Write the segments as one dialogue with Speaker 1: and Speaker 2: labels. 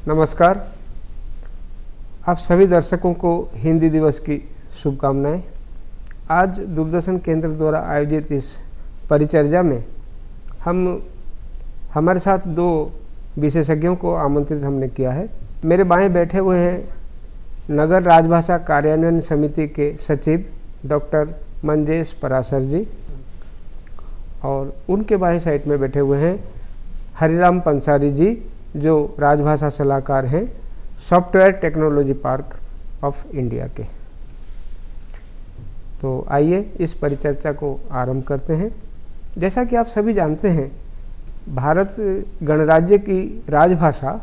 Speaker 1: नमस्कार। आप सभी दर्शकों को हिंदी दिवस की शुभकामनाएं। आज दूरदर्शन केंद्र द्वारा आयोजित इस परिचर्या में हमारे साथ दो विशेषज्ञों को आमंत्रित हमने किया है। मेरे बाएं बैठे हुए हैं नगर राजभाषा कार्यान्वयन समिति के सचिव डॉक्टर मंजेश पराशर जी, और उनके बाएं साइड में बैठे हुए हैं हरिराम पंसारी जी, जो राजभाषा सलाहकार हैं software technology park of India के। तो आइए इस परिचर्चा को आरंभ करते हैं। जैसा कि आप सभी जानते हैं, भारत गणराज्य की राजभाषा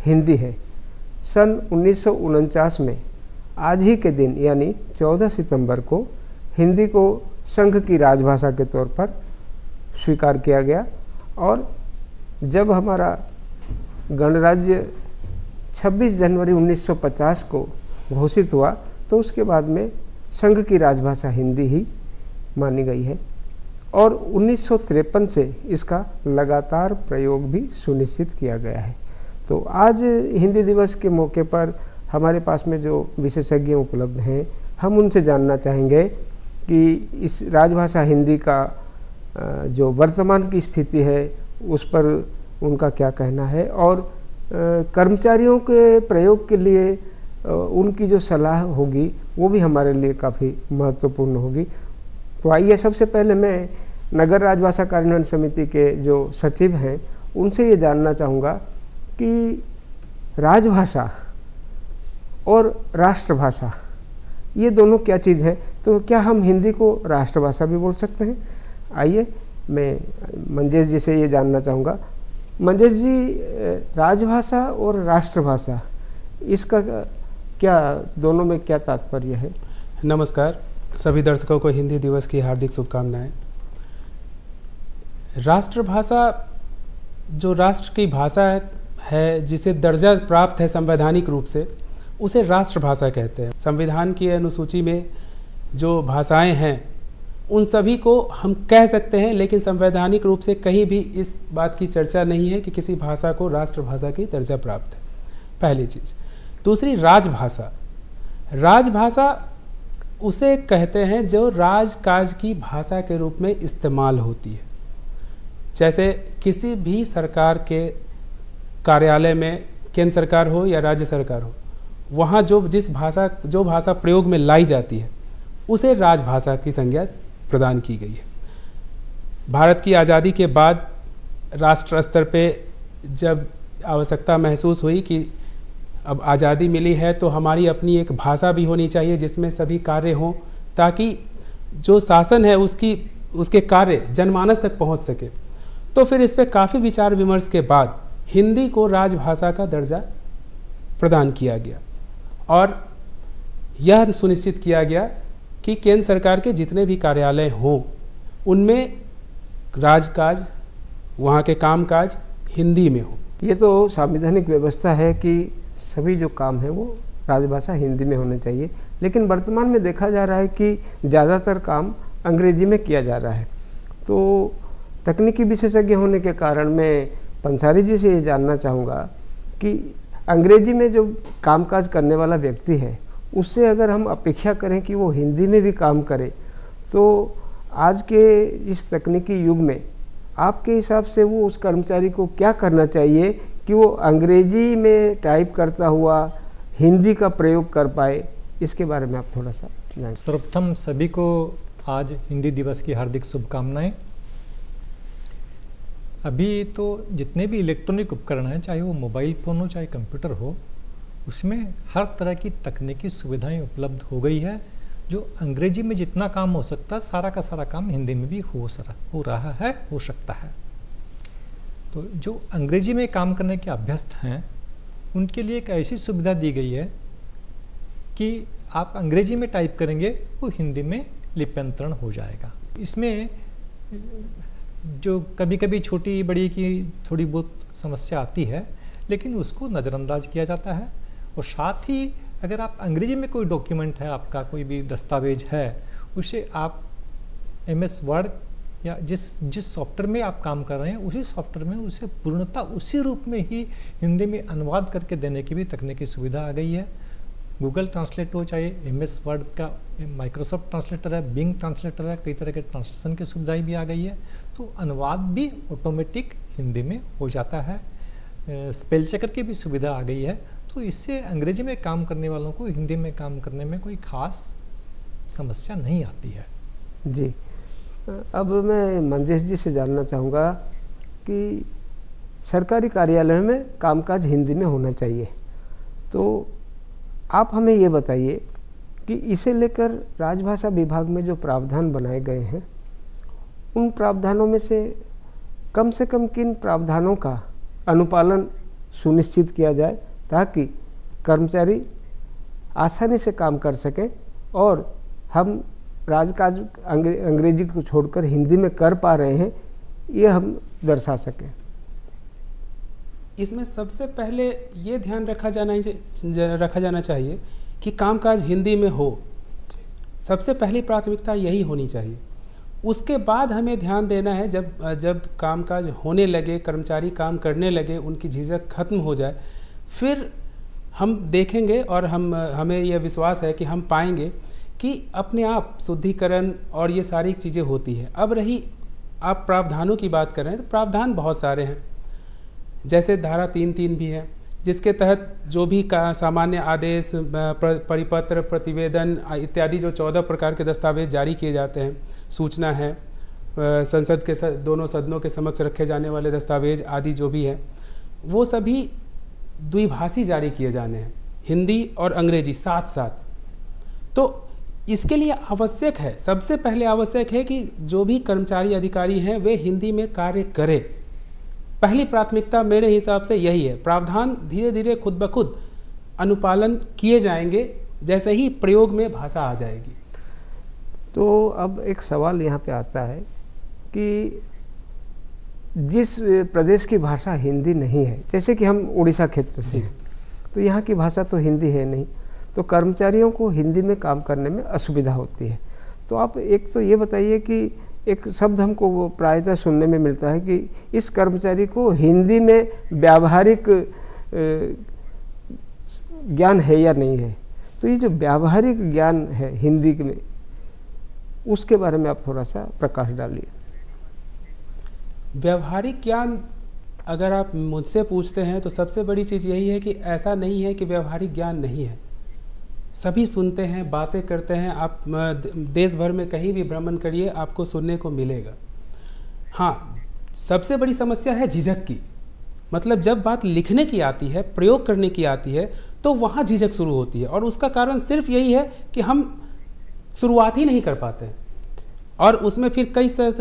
Speaker 1: हिंदी है। सन 1949 में आज ही के दिन यानी 14 सितंबर को हिंदी को संघ की राजभाषा के तौर पर स्वीकार किया गया, और जब हमारा गणराज्य 26 जनवरी 1950 को घोषित हुआ तो उसके बाद में संघ की राजभाषा हिंदी ही मानी गई है, और 1953 से इसका लगातार प्रयोग भी सुनिश्चित किया गया है। तो आज हिंदी दिवस के मौके पर हमारे पास में जो विशेषज्ञ उपलब्ध हैं, हम उनसे जानना चाहेंगे कि इस राजभाषा हिंदी का जो वर्तमान की स्थिति है उस पर उनका क्या कहना है, और कर्मचारियों के प्रयोग के लिए उनकी जो सलाह होगी वो भी हमारे लिए काफ़ी महत्वपूर्ण होगी। तो आइए सबसे पहले मैं नगर राजभाषा कार्यान्वयन समिति के जो सचिव हैं उनसे ये जानना चाहूँगा कि राजभाषा और राष्ट्रभाषा ये दोनों क्या चीज़ है, तो क्या हम हिंदी को राष्ट्रभाषा भी बोल सकते हैं? आइए मैं मंजेश जी से ये जानना चाहूँगा। मंजेश जी, राजभाषा और राष्ट्रभाषा इसका क्या, दोनों में क्या तात्पर्य है?
Speaker 2: नमस्कार, सभी दर्शकों को हिंदी दिवस की हार्दिक शुभकामनाएं। राष्ट्रभाषा जो राष्ट्र की भाषा है, जिसे दर्जा प्राप्त है संवैधानिक रूप से, उसे राष्ट्रभाषा कहते हैं। संविधान की अनुसूची में जो भाषाएं हैं उन सभी को हम कह सकते हैं, लेकिन संवैधानिक रूप से कहीं भी इस बात की चर्चा नहीं है कि किसी भाषा को राष्ट्रभाषा की दर्जा प्राप्त है, पहली चीज़। दूसरी, राजभाषा। राजभाषा उसे कहते हैं जो राजकाज की भाषा के रूप में इस्तेमाल होती है। जैसे किसी भी सरकार के कार्यालय में, केंद्र सरकार हो या राज्य सरकार हो, वहाँ जो भाषा प्रयोग में लाई जाती है उसे राजभाषा की संज्ञा प्रदान की गई है। भारत की आज़ादी के बाद राष्ट्र स्तर पे जब आवश्यकता महसूस हुई कि अब आज़ादी मिली है तो हमारी अपनी एक भाषा भी होनी चाहिए जिसमें सभी कार्य हों, ताकि जो शासन है उसके कार्य जनमानस तक पहुंच सके। तो फिर इस पर काफ़ी विचार विमर्श के बाद हिंदी को राजभाषा का दर्जा प्रदान किया गया, और यह सुनिश्चित किया गया कि केंद्र सरकार के जितने भी कार्यालय हों उनमें राजकाज, वहाँ के कामकाज हिंदी में हो।
Speaker 1: ये तो संवैधानिक व्यवस्था है कि सभी जो काम है वो राजभाषा हिंदी में होने चाहिए, लेकिन वर्तमान में देखा जा रहा है कि ज़्यादातर काम अंग्रेजी में किया जा रहा है। तो तकनीकी विशेषज्ञ होने के कारण मैं पंसारी जी से ये जानना चाहूँगा कि अंग्रेजी में जो कामकाज करने वाला व्यक्ति है उससे अगर हम अपेक्षा करें कि वो हिंदी में भी काम करे, तो आज के इस तकनीकी युग में आपके हिसाब से वो उस कर्मचारी को क्या करना चाहिए कि वो अंग्रेजी में टाइप करता हुआ हिंदी का प्रयोग कर पाए? इसके बारे में आप थोड़ा सा जानें।
Speaker 3: सर्वप्रथम सभी को आज हिंदी दिवस की हार्दिक शुभकामनाएं। अभी तो जितने भी इलेक्ट्रॉनिक उपकरण हैं, चाहे वो मोबाइल फ़ोन हो चाहे कंप्यूटर हो, उसमें हर तरह की तकनीकी सुविधाएं उपलब्ध हो गई है। जो अंग्रेजी में जितना काम हो सकता है, सारा का सारा काम हिंदी में भी हो रहा है, हो सकता है। तो जो अंग्रेजी में काम करने के अभ्यस्त हैं उनके लिए एक ऐसी सुविधा दी गई है कि आप अंग्रेजी में टाइप करेंगे वो हिंदी में लिप्यंतरण हो जाएगा। इसमें जो कभी कभी छोटी बड़ी की थोड़ी बहुत समस्या आती है, लेकिन उसको नज़रअंदाज किया जाता है। और साथ ही अगर आप अंग्रेजी में कोई डॉक्यूमेंट है, आपका कोई भी दस्तावेज है, उसे आप MS वर्ड या जिस सॉफ्टवेयर में आप काम कर रहे हैं उसी सॉफ्टवेयर में उसे पूर्णतः उसी रूप में ही हिंदी में अनुवाद करके देने की भी तकनीकी सुविधा आ गई है। गूगल ट्रांसलेट हो, चाहे MS वर्ड का माइक्रोसॉफ्ट ट्रांसलेटर है, बिंग ट्रांसलेटर है, कई तरह के ट्रांसलेशन की सुविधाएं भी आ गई है। तो अनुवाद भी ऑटोमेटिक हिंदी में हो जाता है। स्पेल चेकर की भी सुविधा आ गई है। तो इससे अंग्रेजी में काम करने वालों को हिंदी में काम करने में कोई खास समस्या नहीं आती है।
Speaker 1: जी, अब मैं मंजेश जी से जानना चाहूँगा कि सरकारी कार्यालय में कामकाज हिंदी में होना चाहिए, तो आप हमें ये बताइए कि इसे लेकर राजभाषा विभाग में जो प्रावधान बनाए गए हैं, उन प्रावधानों में से कम किन प्रावधानों का अनुपालन सुनिश्चित किया जाए ताकि कर्मचारी आसानी से काम कर सकें और हम राजकाज अंग्रेजी को छोड़कर हिंदी में कर पा रहे हैं, ये हम दर्शा सकें।
Speaker 2: इसमें सबसे पहले ये ध्यान रखा जाना चाहिए कि कामकाज हिंदी में हो। सबसे पहली प्राथमिकता यही होनी चाहिए। उसके बाद हमें ध्यान देना है जब कामकाज होने लगे, कर्मचारी काम करने लगे, उनकी झिझक खत्म हो जाए, फिर हम देखेंगे और हमें यह विश्वास है कि हम पाएंगे कि अपने आप शुद्धिकरण और ये सारी चीज़ें होती हैं। अब रही आप प्रावधानों की बात कर रहे हैं, तो प्रावधान बहुत सारे हैं। जैसे धारा 3(3) भी है, जिसके तहत जो भी सामान्य आदेश, परिपत्र, प्रतिवेदन इत्यादि जो 14 प्रकार के दस्तावेज जारी किए जाते हैं, सूचना है, संसद के दोनों सदनों के समक्ष रखे जाने वाले दस्तावेज आदि जो भी है, वो सभी द्विभाषी जारी किए जाने हैं, हिंदी और अंग्रेजी साथ साथ। तो इसके लिए आवश्यक है, सबसे पहले आवश्यक है कि जो भी कर्मचारी अधिकारी हैं वे हिंदी में कार्य करें। पहली प्राथमिकता मेरे हिसाब से यही है। प्रावधान धीरे धीरे खुद ब खुद अनुपालन किए जाएंगे जैसे ही प्रयोग में भाषा आ जाएगी।
Speaker 1: तो अब एक सवाल यहाँ पे आता है कि जिस प्रदेश की भाषा हिंदी नहीं है, जैसे कि हम उड़ीसा क्षेत्र से, तो यहाँ की भाषा तो हिंदी है नहीं, तो कर्मचारियों को हिंदी में काम करने में असुविधा होती है। तो आप एक तो ये बताइए कि एक शब्द हमको वो प्रायतः सुनने में मिलता है कि इस कर्मचारी को हिंदी में व्यावहारिक ज्ञान है या नहीं है। तो ये जो व्यावहारिक ज्ञान है हिंदी में, उसके बारे में आप थोड़ा सा प्रकाश डालिए।
Speaker 2: व्यावहारिक ज्ञान अगर आप मुझसे पूछते हैं तो सबसे बड़ी चीज़ यही है कि ऐसा नहीं है कि व्यावहारिक ज्ञान नहीं है। सभी सुनते हैं, बातें करते हैं। आप देश भर में कहीं भी भ्रमण करिए, आपको सुनने को मिलेगा। हाँ, सबसे बड़ी समस्या है झिझक की। मतलब जब बात लिखने की आती है, प्रयोग करने की आती है, तो वहाँ झिझक शुरू होती है। और उसका कारण सिर्फ यही है कि हम शुरुआत ही नहीं कर पाते हैं, और उसमें फिर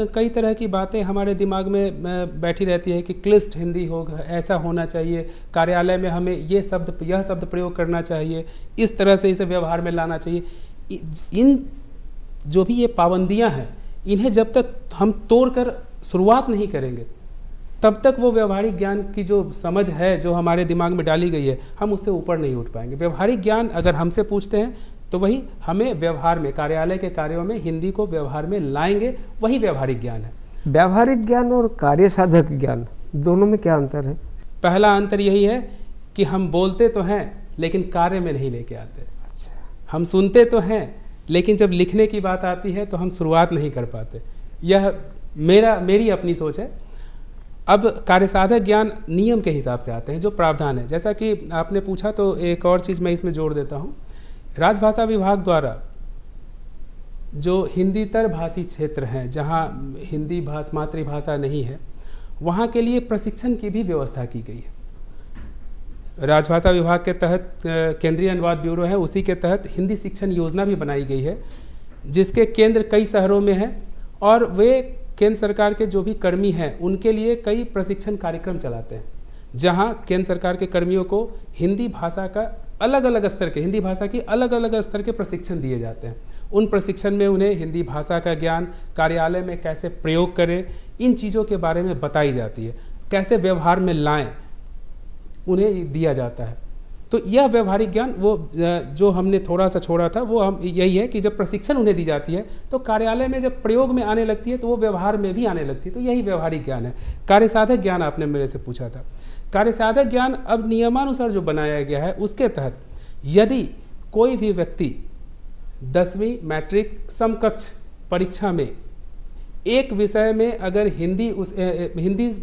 Speaker 2: कई तरह की बातें हमारे दिमाग में बैठी रहती है कि क्लिष्ट हिंदी होगा, ऐसा होना चाहिए, कार्यालय में हमें यह शब्द प्रयोग करना चाहिए, इस तरह से इसे व्यवहार में लाना चाहिए। इन जो भी ये पाबंदियां हैं, इन्हें जब तक हम तोड़कर शुरुआत नहीं करेंगे, तब तक वो व्यवहारिक ज्ञान की जो समझ है, जो हमारे दिमाग में डाली गई है, हम उससे ऊपर नहीं उठ पाएंगे। व्यवहारिक ज्ञान अगर हमसे पूछते हैं तो वही हमें व्यवहार में, कार्यालय के कार्यों में हिंदी को व्यवहार में लाएंगे, वही व्यवहारिक ज्ञान है।
Speaker 1: व्यावहारिक ज्ञान और कार्य साधक ज्ञान, दोनों में क्या अंतर है?
Speaker 2: पहला अंतर यही है कि हम बोलते तो हैं लेकिन कार्य में नहीं लेके आते। हम सुनते तो हैं लेकिन जब लिखने की बात आती है तो हम शुरुआत नहीं कर पाते। यह मेरी अपनी सोच है। अब कार्यसाधक ज्ञान नियम के हिसाब से आते हैं, जो प्रावधान है। जैसा कि आपने पूछा तो एक और चीज़ मैं इसमें जोड़ देता हूँ। राजभाषा विभाग द्वारा जो हिंदीतर भाषी क्षेत्र हैं, जहाँ हिंदी मातृभाषा नहीं है, वहाँ के लिए प्रशिक्षण की भी व्यवस्था की गई है। राजभाषा विभाग के तहत केंद्रीय अनुवाद ब्यूरो है, उसी के तहत हिंदी शिक्षण योजना भी बनाई गई है, जिसके केंद्र कई शहरों में है, और वे केंद्र सरकार के जो भी कर्मी हैं उनके लिए कई प्रशिक्षण कार्यक्रम चलाते हैं, जहां केंद्र सरकार के कर्मियों को हिंदी भाषा का अलग अलग स्तर के, हिंदी भाषा की अलग अलग स्तर के प्रशिक्षण दिए जाते हैं। उन प्रशिक्षण में उन्हें हिंदी भाषा का ज्ञान, कार्यालय में कैसे प्रयोग करें, इन चीज़ों के बारे में बताई जाती है, कैसे व्यवहार में लाएं, उन्हें दिया जाता है। तो यह व्यवहारिक ज्ञान वो जो हमने थोड़ा सा छोड़ा था वो हम यही है कि जब प्रशिक्षण उन्हें दी जाती है तो कार्यालय में जब प्रयोग में आने लगती है तो वो व्यवहार में भी आने लगती है, तो यही व्यवहारिक ज्ञान है। कार्यसाधक ज्ञान आपने मेरे से पूछा था। कार्यसाधक ज्ञान अब नियमानुसार जो बनाया गया है उसके तहत यदि कोई भी व्यक्ति 10वीं मैट्रिक समकक्ष परीक्षा में एक विषय में अगर हिंदी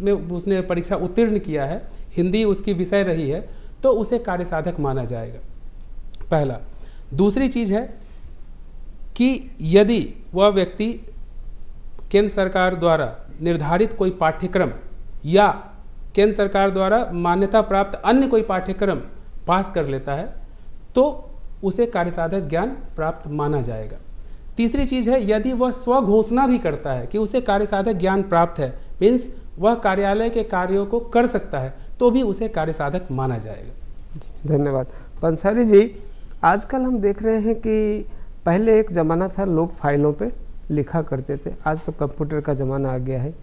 Speaker 2: में उसने परीक्षा उत्तीर्ण किया है, हिंदी उसकी विषय रही है, तो उसे कार्यसाधक माना जाएगा, पहला। दूसरी चीज़ है कि यदि वह व्यक्ति केंद्र सरकार द्वारा निर्धारित कोई पाठ्यक्रम या केंद्र सरकार द्वारा मान्यता प्राप्त अन्य कोई पाठ्यक्रम पास कर लेता है तो उसे कार्यसाधक ज्ञान प्राप्त माना जाएगा। तीसरी चीज़ है यदि वह स्वघोषणा भी करता है कि उसे कार्यसाधक ज्ञान प्राप्त है, मीन्स वह कार्यालय के कार्यों को कर सकता है, तो भी उसे कार्यसाधक माना जाएगा।
Speaker 1: धन्यवाद। पंसारी जी, आजकल हम देख रहे हैं कि पहले एक ज़माना था लोग फाइलों पे लिखा करते थे, आज तो कंप्यूटर का ज़माना आ गया है।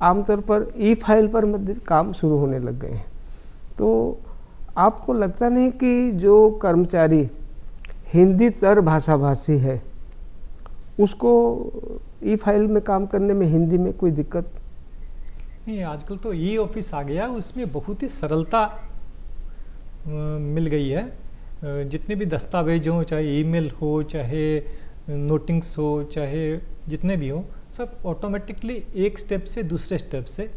Speaker 1: आमतौर पर ई फाइल पर काम शुरू होने लग गए हैं। तो आपको लगता नहीं कि जो कर्मचारी हिंदी तर भाषाभाषी है उसको ई फाइल में काम करने में हिंदी में कोई दिक्कत
Speaker 3: नहीं? आजकल तो ई ऑफिस आ गया, उसमें बहुत ही सरलता मिल गई है। जितने भी दस्तावेज हों, चाहे ईमेल हो, चाहे नोटिंग्स हो, चाहे जितने भी हों, सब ऑटोमेटिकली एक स्टेप से दूसरे स्टेप से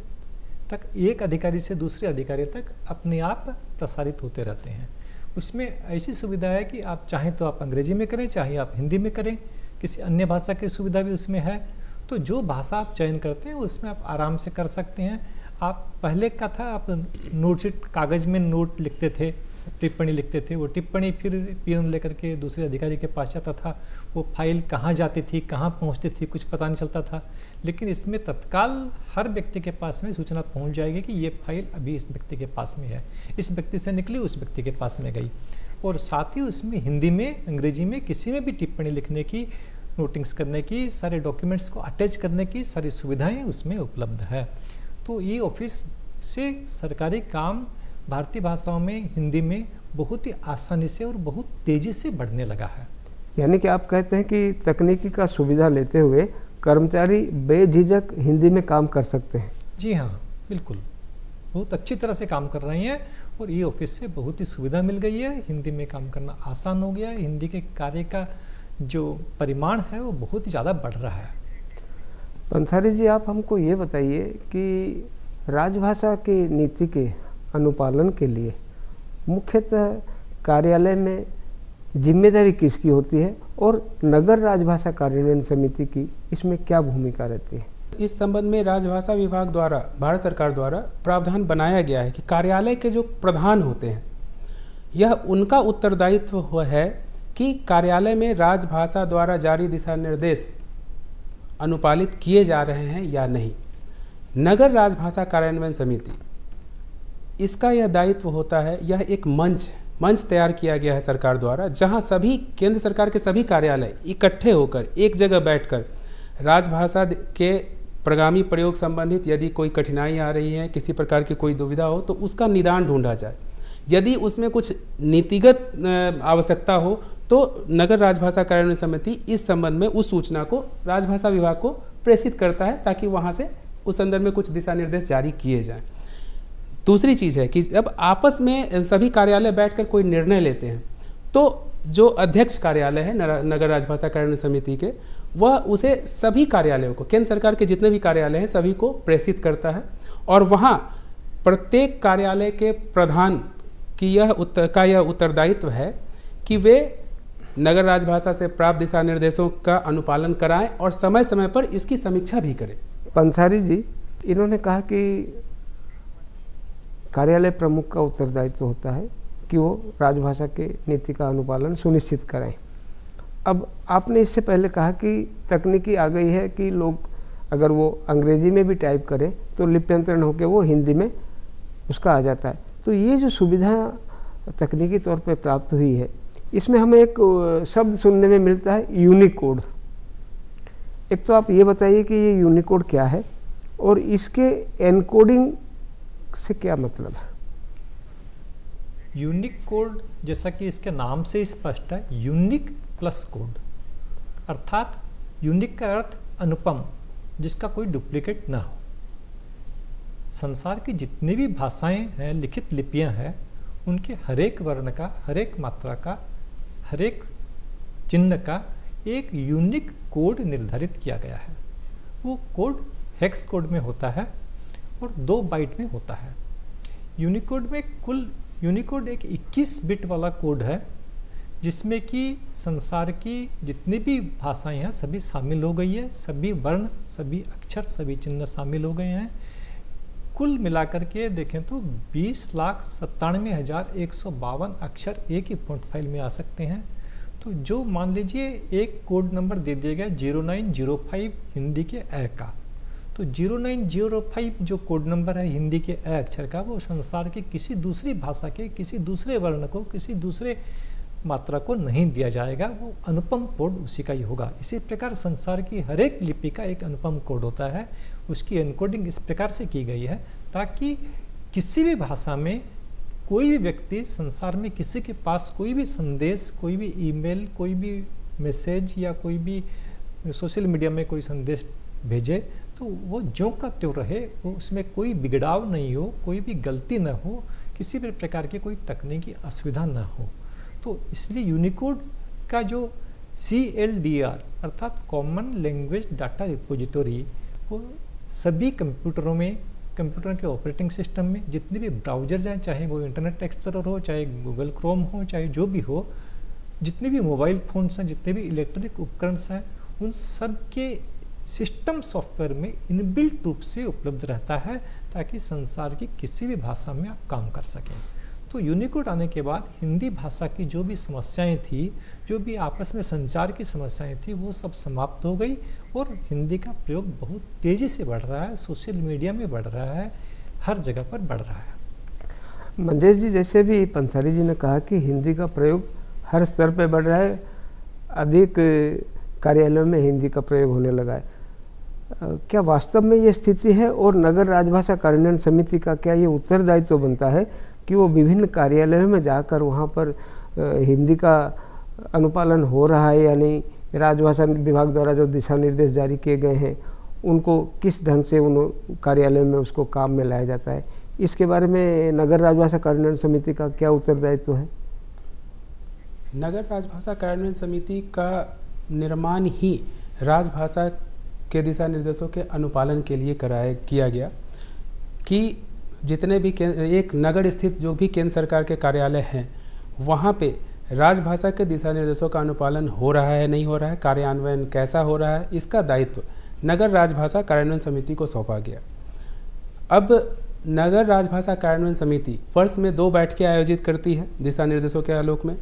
Speaker 3: तक, एक अधिकारी से दूसरे अधिकारी तक अपने आप प्रसारित होते रहते हैं। उसमें ऐसी सुविधा है कि आप चाहें तो आप अंग्रेजी में करें, चाहे आप हिंदी में करें, किसी अन्य भाषा की सुविधा भी उसमें है। तो जो भाषा आप चयन करते हैं उसमें आप आराम से कर सकते हैं। आप पहले का था, आप नोटशीट कागज़ में नोट लिखते थे, टिप्पणी लिखते थे, वो टिप्पणी फिर पियून लेकर के दूसरे अधिकारी के पास जाता था, वो फाइल कहाँ जाती थी, कहाँ पहुँचती थी, कुछ पता नहीं चलता था। लेकिन इसमें तत्काल हर व्यक्ति के पास में सूचना पहुँच जाएगी कि ये फाइल अभी इस व्यक्ति के पास में है, इस व्यक्ति से निकली उस व्यक्ति के पास में गई। और साथ ही उसमें हिंदी में, अंग्रेजी में किसी में भी टिप्पणी लिखने की, नोटिंग्स करने की, सारे डॉक्यूमेंट्स को अटैच करने की सारी सुविधाएं उसमें उपलब्ध है। तो ये ऑफिस से सरकारी काम भारतीय भाषाओं में, हिंदी में बहुत ही आसानी से और बहुत तेज़ी से बढ़ने लगा है।
Speaker 1: यानी कि आप कहते हैं कि तकनीकी का सुविधा लेते हुए कर्मचारी बेझिझक हिंदी में काम कर सकते हैं?
Speaker 3: जी हाँ, बिल्कुल, बहुत अच्छी तरह से काम कर रही हैं और ये ऑफिस से बहुत ही सुविधा मिल गई है। हिंदी में काम करना आसान हो गया है। हिंदी के कार्य का जो परिमाण है वो बहुत ही ज़्यादा बढ़ रहा है।
Speaker 1: पंसारी जी, आप हमको ये बताइए कि राजभाषा की नीति के अनुपालन के लिए मुख्यतः कार्यालय में जिम्मेदारी किसकी होती है और नगर राजभाषा कार्यान्वयन समिति की इसमें क्या भूमिका रहती है?
Speaker 2: इस संबंध में राजभाषा विभाग द्वारा, भारत सरकार द्वारा प्रावधान बनाया गया है कि कार्यालय के जो प्रधान होते हैं, यह उनका उत्तरदायित्व है कि कार्यालय में राजभाषा द्वारा जारी दिशा निर्देश अनुपालित किए जा रहे हैं या नहीं। नगर राजभाषा कार्यान्वयन समिति, इसका यह दायित्व होता है, यह एक मंच तैयार किया गया है सरकार द्वारा, जहां सभी केंद्र सरकार के सभी कार्यालय इकट्ठे होकर एक जगह बैठकर राजभाषा के प्रगामी प्रयोग संबंधित यदि कोई कठिनाई आ रही है, किसी प्रकार की कोई दुविधा हो तो उसका निदान ढूंढा जाए। यदि उसमें कुछ नीतिगत आवश्यकता हो तो नगर राजभाषा कार्यान्वयन समिति इस संबंध में उस सूचना को राजभाषा विभाग को प्रेषित करता है ताकि वहाँ से उस संदर्भ में कुछ दिशा निर्देश जारी किए जाएं। दूसरी चीज़ है कि जब आपस में सभी कार्यालय बैठकर कोई निर्णय लेते हैं तो जो अध्यक्ष कार्यालय है नगर राजभाषा कार्यान्वयन समिति के, वह उसे सभी कार्यालयों को, केंद्र सरकार के जितने भी कार्यालय हैं सभी को प्रेषित करता है और वहाँ प्रत्येक कार्यालय के प्रधान की यह उत्तरदायित्व है कि वे नगर राजभाषा से प्राप्त दिशा निर्देशों का अनुपालन कराएं और समय समय पर इसकी समीक्षा भी करें।
Speaker 1: पंसारी जी, इन्होंने कहा कि कार्यालय प्रमुख का उत्तरदायित्व होता है कि वो राजभाषा के नीति का अनुपालन सुनिश्चित करें। अब आपने इससे पहले कहा कि तकनीकी आ गई है कि लोग अगर वो अंग्रेजी में भी टाइप करें तो लिप्यंतरण होकर वो हिंदी में उसका आ जाता है। तो ये जो सुविधा तकनीकी तौर पे प्राप्त हुई है, इसमें हमें एक शब्द सुनने में मिलता है यूनिकोड। एक तो आप ये बताइए कि ये यूनिकोड क्या है और इसके एनकोडिंग से क्या मतलब है?
Speaker 3: यूनिक कोड जैसा कि इसके नाम से स्पष्ट है, यूनिक प्लस कोड, अर्थात यूनिक का अर्थ अनुपम, जिसका कोई डुप्लीकेट ना हो। संसार की जितनी भी भाषाएं हैं, लिखित लिपियां हैं, उनके हर एक वर्ण का, हर एक मात्रा का, हर एक चिन्ह का एक यूनिक कोड निर्धारित किया गया है। वो कोड हेक्स कोड में होता है और 2 बाइट में होता है। यूनिकोड में कुल यूनिकोड एक 21 बिट वाला कोड है, जिसमें कि संसार की जितनी भी भाषाएं हैं सभी शामिल हो गई है, सभी वर्ण, सभी अक्षर, सभी चिन्ह शामिल हो गए हैं। कुल मिलाकर के देखें तो 20,97,152 अक्षर एक ही फॉन्ट फाइल में आ सकते हैं। तो जो मान लीजिए एक कोड नंबर दे दिया गया 0905 हिंदी के अ का, तो 0905 जो कोड नंबर है हिंदी के अ अक्षर का, वो संसार की किसी दूसरी भाषा के किसी दूसरे वर्ण को, किसी दूसरे मात्रा को नहीं दिया जाएगा। वो अनुपम कोड उसी का ही होगा। इसी प्रकार संसार की हर एक लिपि का एक अनुपम कोड होता है। उसकी एनकोडिंग इस प्रकार से की गई है ताकि किसी भी भाषा में कोई भी व्यक्ति संसार में किसी के पास कोई भी संदेश, कोई भी ईमेल, कोई भी मैसेज या कोई भी सोशल मीडिया में कोई संदेश भेजे तो वो ज्यों का त्यों रहे, वो उसमें कोई बिगड़ाव नहीं हो, कोई भी गलती ना हो, किसी भी प्रकार की कोई तकनीकी असुविधा ना हो। तो इसलिए यूनिकोड का जो CLDR अर्थात कॉमन लैंग्वेज डाटा रिपोजिटरी, वो सभी कंप्यूटरों में, कंप्यूटर के ऑपरेटिंग सिस्टम में जितने भी ब्राउजर हैं, चाहे वो इंटरनेट एक्सप्लोरर हो, चाहे गूगल क्रोम हो, चाहे जो भी हो, जितने भी मोबाइल फ़ोन्स हैं, जितने भी इलेक्ट्रॉनिक उपकरण हैं, उन सब के सिस्टम सॉफ्टवेयर में इनबिल्ट रूप से उपलब्ध रहता है ताकि संसार की किसी भी भाषा में आप काम कर सकें। तो यूनिकोड आने के बाद हिंदी भाषा की जो भी समस्याएं थी, जो भी आपस में संचार की समस्याएं थी, वो सब समाप्त हो गई और हिंदी का प्रयोग बहुत तेज़ी से बढ़ रहा है, सोशल मीडिया में बढ़ रहा है, हर जगह पर बढ़ रहा है।
Speaker 1: मंजेश जी, जैसे भी पंसारी जी ने कहा कि हिंदी का प्रयोग हर स्तर पर बढ़ रहा है, अधिक कार्यालयों में हिंदी का प्रयोग होने लगा है। क्या वास्तव में ये स्थिति है और नगर राजभाषा कार्यान्वयन समिति का क्या ये उत्तरदायित्व बनता है कि वो विभिन्न कार्यालयों में जाकर वहाँ पर हिंदी का अनुपालन हो रहा है या नहीं, राजभाषा विभाग द्वारा जो दिशा निर्देश जारी किए गए हैं उनको किस ढंग से उन कार्यालयों में उसको काम में लाया जाता है, इसके बारे में नगर राजभाषा कार्यान्वयन समिति का क्या उत्तरदायित्व है?
Speaker 2: नगर राजभाषा कार्यान्वयन समिति का निर्माण ही राजभाषा के दिशा निर्देशों के अनुपालन के लिए किया गया कि जितने भी एक नगर स्थित जो भी केंद्र सरकार के कार्यालय हैं वहाँ पे राजभाषा के दिशा निर्देशों का अनुपालन हो रहा है, नहीं हो रहा है, कार्यान्वयन कैसा हो रहा है, इसका दायित्व नगर राजभाषा कार्यान्वयन समिति को सौंपा गया। अब नगर राजभाषा कार्यान्वयन समिति वर्ष में 2 बैठकें आयोजित करती है दिशा निर्देशों के आलोक में।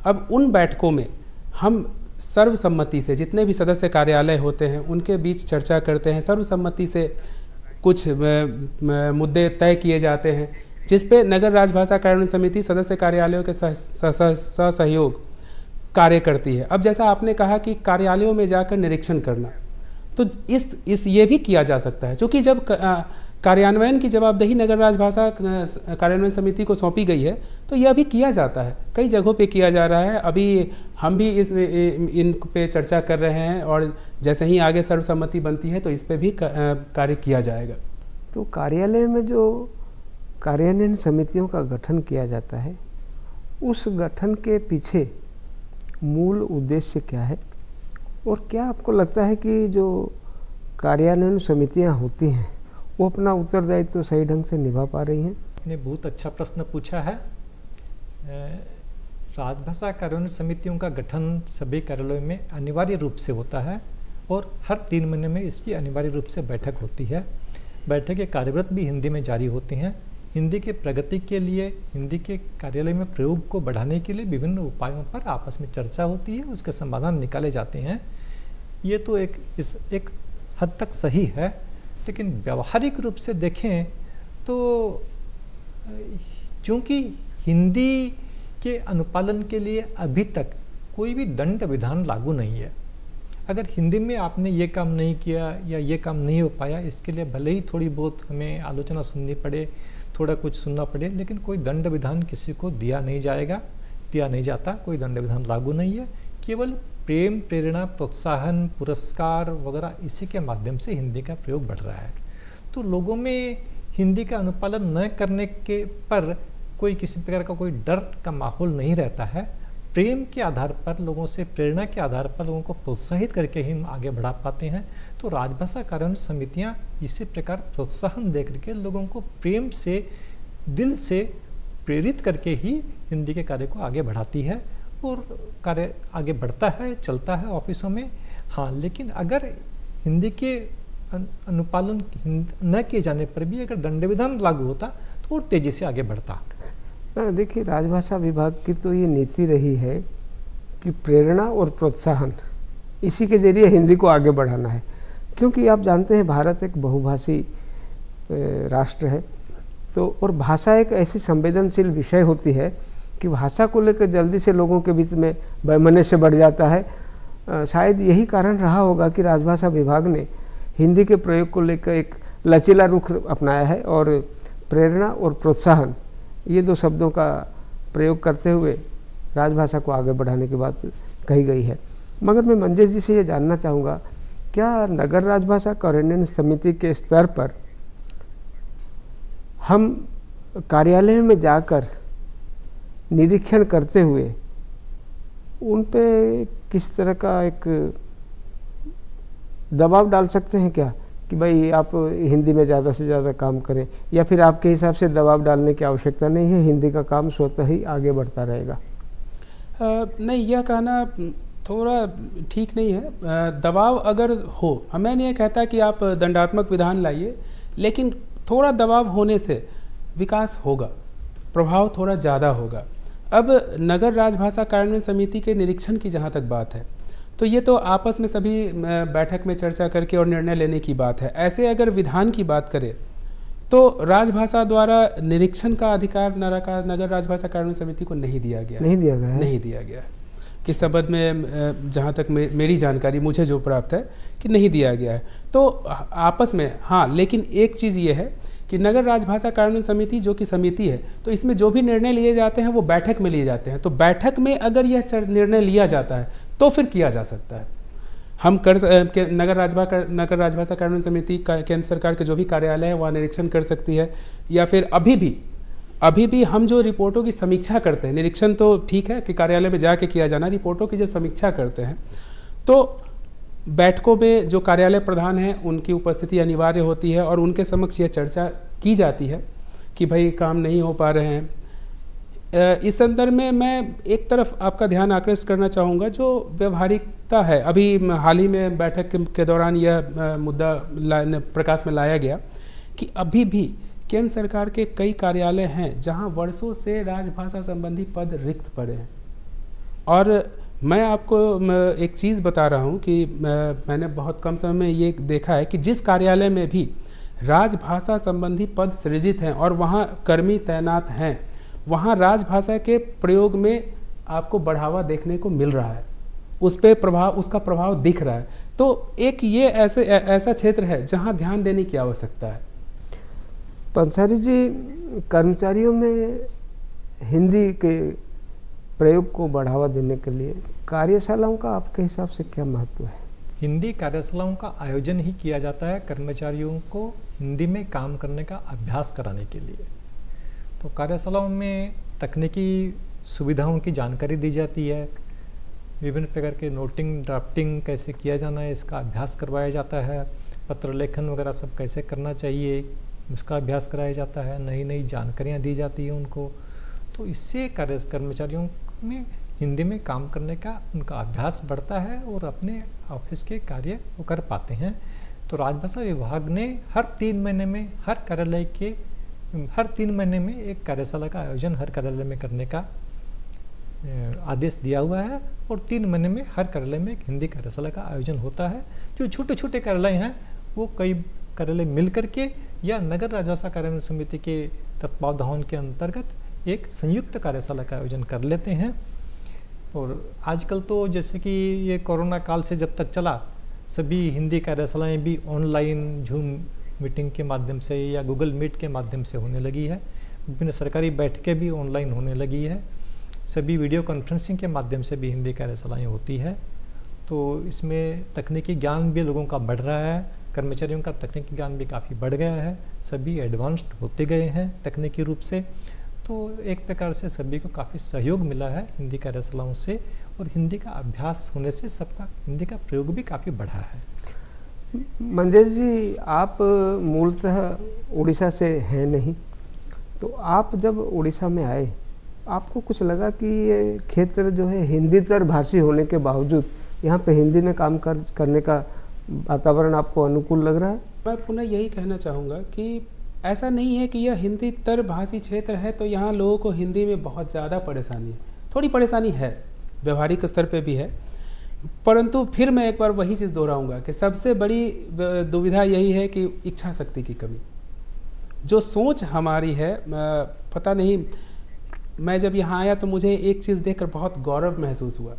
Speaker 2: अब उन बैठकों में हम सर्वसम्मति से, जितने भी सदस्य कार्यालय होते हैं उनके बीच चर्चा करते हैं, सर्वसम्मति से कुछ मुद्दे तय किए जाते हैं जिस पे नगर राजभाषा कार्यान्वयन समिति सदस्य कार्यालयों के सहयोग कार्य करती है। अब जैसा आपने कहा कि कार्यालयों में जाकर निरीक्षण करना, तो इस ये भी किया जा सकता है, क्योंकि जब कार्यान्वयन की जवाबदेही नगर राजभाषा कार्यान्वयन समिति को सौंपी गई है तो यह भी किया जाता है, कई जगहों पे किया जा रहा है। अभी हम भी इन पे चर्चा कर रहे हैं और जैसे ही आगे सर्वसम्मति बनती है तो इस पे भी कार्य किया जाएगा।
Speaker 1: तो कार्यालय में जो कार्यान्वयन समितियों का गठन किया जाता है, उस गठन के पीछे मूल उद्देश्य क्या है और क्या आपको लगता है कि जो कार्यान्वयन समितियां होती हैं वो अपना उत्तरदायित्व तो सही ढंग से निभा पा रही हैं?
Speaker 3: आपने बहुत अच्छा प्रश्न पूछा है। राजभाषा कार्यान्वयन समितियों का गठन सभी कार्यालयों में अनिवार्य रूप से होता है और हर 3 महीने में इसकी अनिवार्य रूप से बैठक होती है। बैठकें कार्यरत भी हिंदी में जारी होती हैं। हिंदी के प्रगति के लिए, हिंदी के कार्यालय में प्रयोग को बढ़ाने के लिए विभिन्न उपायों पर आपस में चर्चा होती है, उसके समाधान निकाले जाते हैं। ये तो एक हद तक सही है, लेकिन व्यावहारिक रूप से देखें तो चूँकि हिंदी के अनुपालन के लिए अभी तक कोई भी दंड विधान लागू नहीं है, अगर हिंदी में आपने ये काम नहीं किया या ये काम नहीं हो पाया, इसके लिए भले ही थोड़ी बहुत हमें आलोचना सुननी पड़े, थोड़ा कुछ सुनना पड़े, लेकिन कोई दंड विधान किसी को दिया नहीं जाता, कोई दंड विधान लागू नहीं है। केवल प्रेम, प्रेरणा, प्रोत्साहन, पुरस्कार वगैरह इसी के माध्यम से हिंदी का प्रयोग बढ़ रहा है। तो लोगों में हिंदी का अनुपालन न करने के पर कोई किसी प्रकार का कोई डर का माहौल नहीं रहता है। प्रेम के आधार पर, लोगों से प्रेरणा के आधार पर लोगों को प्रोत्साहित करके ही हम आगे बढ़ा पाते हैं। तो राजभाषा कार्यान्वयन समितियाँ इसी प्रकार प्रोत्साहन दे करके लोगों को प्रेम से, दिल से प्रेरित करके ही हिंदी के कार्य को आगे बढ़ाती है और कार्य आगे बढ़ता है, चलता है ऑफिसों में। हाँ, लेकिन अगर हिंदी के अनुपालन न किए जाने पर भी अगर दंड विधान लागू होता तो वो तेजी से आगे बढ़ता।
Speaker 1: देखिए, राजभाषा विभाग की तो ये नीति रही है कि प्रेरणा और प्रोत्साहन, इसी के जरिए हिंदी को आगे बढ़ाना है। क्योंकि आप जानते हैं भारत एक बहुभाषी राष्ट्र है, तो और भाषा एक ऐसी संवेदनशील विषय होती है कि भाषा को लेकर जल्दी से लोगों के बीच में वैमनस्य बढ़ जाता है। शायद यही कारण रहा होगा कि राजभाषा विभाग ने हिंदी के प्रयोग को लेकर एक लचीला रुख अपनाया है और प्रेरणा और प्रोत्साहन, ये दो शब्दों का प्रयोग करते हुए राजभाषा को आगे बढ़ाने की बात कही गई है। मगर मैं मंजेश जी से ये जानना चाहूँगा, क्या नगर राजभाषा कार्यान्वयन समिति के स्तर पर हम कार्यालय में जाकर निरीक्षण करते हुए उन पे किस तरह का एक दबाव डाल सकते हैं क्या कि भाई आप हिंदी में ज़्यादा से ज़्यादा काम करें, या फिर आपके हिसाब से दबाव डालने की आवश्यकता नहीं है, हिंदी का काम स्वतः ही आगे बढ़ता रहेगा?
Speaker 2: नहीं, यह कहना थोड़ा ठीक नहीं है। दबाव अगर हो, मैं नहीं कहता कि आप दंडात्मक विधान लाइए, लेकिन थोड़ा दबाव होने से विकास होगा, प्रभाव थोड़ा ज़्यादा होगा। अब नगर राजभाषा कार्यान्वयन समिति के निरीक्षण की जहाँ तक बात है, तो ये तो आपस में सभी बैठक में चर्चा करके और निर्णय लेने की बात है। ऐसे अगर विधान की बात करें तो राजभाषा द्वारा निरीक्षण का अधिकार नगर राजभाषा कार्यान्वयन समिति को नहीं दिया गया है। इस संबंध में जहाँ तक मेरी जानकारी, मुझे जो प्राप्त है कि नहीं दिया गया है। तो आपस में हाँ, लेकिन एक चीज़ ये है कि नगर राजभाषा कार्यान्वयन समिति जो कि समिति है, तो इसमें जो भी निर्णय लिए जाते हैं वो बैठक में लिए जाते हैं। तो बैठक में अगर यह निर्णय लिया जाता है तो फिर किया जा सकता है। हम नगर राजभाषा कार्यान्वयन समिति केंद्र सरकार के जो भी कार्यालय है वहाँ निरीक्षण कर सकती है, या फिर अभी भी हम जो रिपोर्टों की समीक्षा करते हैं, निरीक्षण तो ठीक है कि कार्यालय में जाके किया जाना, रिपोर्टों की जब समीक्षा करते हैं तो बैठकों में जो कार्यालय प्रधान हैं उनकी उपस्थिति अनिवार्य होती है और उनके समक्ष यह चर्चा की जाती है कि भाई काम नहीं हो पा रहे हैं। इस संदर्भ में मैं एक तरफ आपका ध्यान आकृष्ट करना चाहूँगा, जो व्यवहारिकता है। अभी हाल ही में बैठक के दौरान यह मुद्दा प्रकाश में लाया गया कि अभी भी केंद्र सरकार के कई कार्यालय हैं जहां वर्षों से राजभाषा संबंधी पद रिक्त पड़े हैं। और मैं आपको एक चीज़ बता रहा हूं कि मैंने बहुत कम समय में ये देखा है कि जिस कार्यालय में भी राजभाषा संबंधी पद सृजित हैं और वहां कर्मी तैनात हैं, वहां राजभाषा के प्रयोग में आपको बढ़ावा देखने को मिल रहा है, उसका प्रभाव दिख रहा है। तो एक ये ऐसा क्षेत्र है जहां ध्यान देने की आवश्यकता है।
Speaker 1: पंसारी जी, कर्मचारियों में हिंदी के प्रयोग को बढ़ावा देने के लिए कार्यशालाओं का आपके हिसाब से क्या महत्व है?
Speaker 3: हिंदी कार्यशालाओं का आयोजन ही किया जाता है कर्मचारियों को हिंदी में काम करने का अभ्यास कराने के लिए। तो कार्यशालाओं में तकनीकी सुविधाओं की जानकारी दी जाती है, विभिन्न प्रकार के नोटिंग, ड्राफ्टिंग कैसे किया जाना है इसका अभ्यास करवाया जाता है, पत्र लेखन वगैरह सब कैसे करना चाहिए उसका अभ्यास कराया जाता है, नई नई जानकारियाँ दी जाती हैं उनको। तो इससे कर्मचारियों में हिंदी में काम करने का उनका अभ्यास बढ़ता है और अपने ऑफिस के कार्य वो कर पाते हैं। तो राजभाषा विभाग ने हर 3 महीने में हर 3 महीने में एक कार्यशाला का आयोजन हर कार्यालय में करने का आदेश दिया हुआ है और 3 महीने में हर कार्यालय में एक हिंदी कार्यशाला का आयोजन होता है। जो छोटे छोटे कार्यालय हैं वो कई कार्यालय मिल करके या नगर राजभाषा कार्यान्वयन समिति के तत्वावधान के अंतर्गत एक संयुक्त कार्यशाला का आयोजन कर लेते हैं। और आजकल तो जैसे कि ये कोरोना काल से जब तक चला, सभी हिंदी कार्यशालाएं भी ऑनलाइन जूम मीटिंग के माध्यम से या गूगल मीट के माध्यम से होने लगी है। विभिन्न सरकारी बैठकें भी ऑनलाइन होने लगी है। सभी वीडियो कॉन्फ्रेंसिंग के माध्यम से भी हिंदी कार्यशालाएं होती है। तो इसमें तकनीकी ज्ञान भी लोगों का बढ़ रहा है, कर्मचारियों का तकनीकी ज्ञान भी काफ़ी बढ़ गया है, सभी एडवांस्ड होते गए हैं तकनीकी रूप से। तो एक प्रकार से सभी को काफ़ी सहयोग मिला है हिंदी कार्यशालाओं से, और हिंदी का अभ्यास होने से सबका हिंदी का प्रयोग भी काफ़ी बढ़ा है।
Speaker 1: मंजेश जी, आप मूलतः उड़ीसा से हैं नहीं, तो आप जब उड़ीसा में आए आपको कुछ लगा कि ये क्षेत्र जो है हिंदीतर भाषी होने के बावजूद यहाँ पे हिंदी में काम करने का वातावरण आपको अनुकूल लग रहा है?
Speaker 2: मैं पुनः यही कहना चाहूँगा कि ऐसा नहीं है कि यह हिंदीतर भाषी क्षेत्र है तो यहाँ लोगों को हिंदी में बहुत ज़्यादा परेशानी है। थोड़ी परेशानी है, व्यवहारिक स्तर पे भी है, परंतु फिर मैं एक बार वही चीज़ दोहराऊंगा कि सबसे बड़ी दुविधा यही है कि इच्छा शक्ति की कमी। जो सोच हमारी है, पता नहीं, मैं जब यहाँ आया तो मुझे एक चीज़ देखकर बहुत गौरव महसूस हुआ।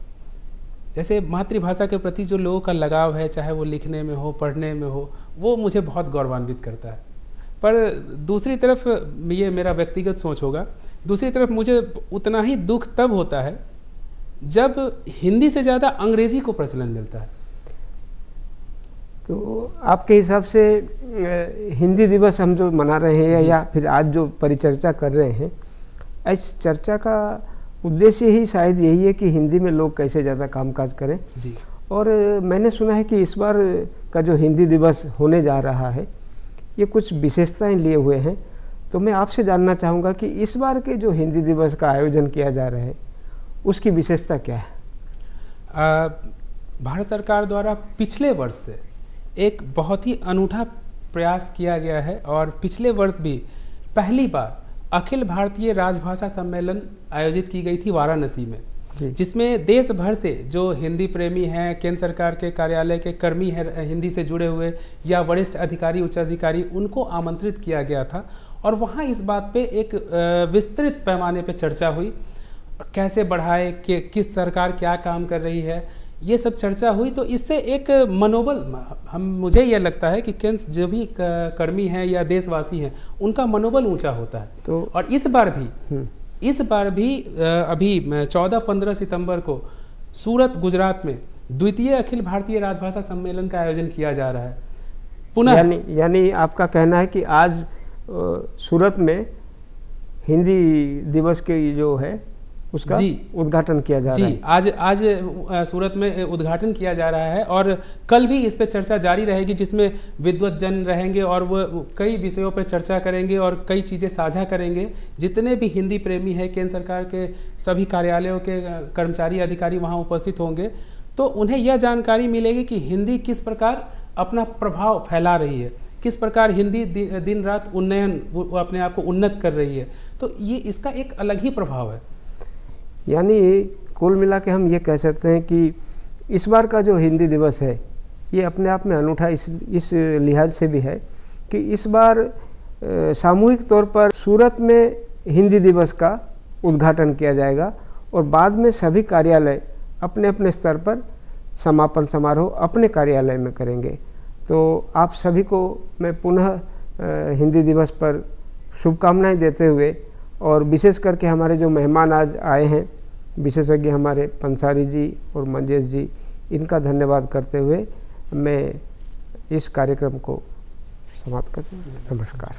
Speaker 2: जैसे मातृभाषा के प्रति जो लोगों का लगाव है, चाहे वो लिखने में हो, पढ़ने में हो, वो मुझे बहुत गौरवान्वित करता है। पर दूसरी तरफ, ये मेरा व्यक्तिगत सोच होगा, दूसरी तरफ मुझे उतना ही दुख तब होता है जब हिंदी से ज़्यादा अंग्रेजी को प्रचलन मिलता है।
Speaker 1: तो आपके हिसाब से हिंदी दिवस हम जो मना रहे हैं या फिर आज जो परिचर्चा कर रहे हैं, इस चर्चा का उद्देश्य ही शायद यही है कि हिंदी में लोग कैसे ज़्यादा कामकाज करें
Speaker 2: जी।
Speaker 1: और मैंने सुना है कि इस बार का जो हिंदी दिवस होने जा रहा है ये कुछ विशेषताएं लिए हुए हैं। तो मैं आपसे जानना चाहूँगा कि इस बार के जो हिंदी दिवस का आयोजन किया जा रहा है उसकी विशेषता क्या है?
Speaker 2: भारत सरकार द्वारा पिछले वर्ष से एक बहुत ही अनूठा प्रयास किया गया है और पिछले वर्ष भी पहली बार अखिल भारतीय राजभाषा सम्मेलन आयोजित की गई थी वाराणसी में, जिसमें देश भर से जो हिंदी प्रेमी हैं, केंद्र सरकार के कार्यालय के कर्मी हैं हिंदी से जुड़े हुए, या वरिष्ठ अधिकारी, उच्च अधिकारी, उनको आमंत्रित किया गया था। और वहाँ इस बात पे एक विस्तृत पैमाने पे चर्चा हुई, कैसे बढ़ाए, कि किस सरकार क्या काम कर रही है, ये सब चर्चा हुई। तो इससे एक मनोबल, मुझे यह लगता है कि केंद्र जो भी कर्मी हैं या देशवासी हैं उनका मनोबल ऊंचा होता है। तो और इस बार भी अभी 14-15 सितंबर को सूरत, गुजरात में द्वितीय अखिल भारतीय राजभाषा सम्मेलन का आयोजन किया जा रहा है पुनः।
Speaker 1: यानी आपका कहना है कि आज सूरत में हिंदी दिवस के जो है उसका उद्घाटन किया जा रहा है।
Speaker 2: आज सूरत में उद्घाटन किया जा रहा है और कल भी इस पे चर्चा जारी रहेगी, जिसमें विद्वत जन रहेंगे और वो कई विषयों पे चर्चा करेंगे और कई चीज़ें साझा करेंगे। जितने भी हिंदी प्रेमी हैं, केंद्र सरकार के सभी कार्यालयों के कर्मचारी, अधिकारी वहाँ उपस्थित होंगे, तो उन्हें यह जानकारी मिलेगी कि हिंदी किस प्रकार अपना प्रभाव फैला रही है, किस प्रकार हिंदी दिन रात उन्नयन, अपने आप को उन्नत कर रही है। तो ये इसका एक अलग ही प्रभाव है।
Speaker 1: यानी कुल मिला के हम ये कह सकते हैं कि इस बार का जो हिंदी दिवस है ये अपने आप में अनूठा इस लिहाज से भी है कि इस बार सामूहिक तौर पर सूरत में हिंदी दिवस का उद्घाटन किया जाएगा और बाद में सभी कार्यालय अपने अपने स्तर पर समापन समारोह अपने कार्यालय में करेंगे। तो आप सभी को मैं पुनः हिंदी दिवस पर शुभकामनाएं देते हुए, और विशेष करके हमारे जो मेहमान आज आए हैं विशेषज्ञ हमारे पंसारी जी और मंजेश जी, इनका धन्यवाद करते हुए मैं इस कार्यक्रम को समाप्त करता हूँ। नमस्कार।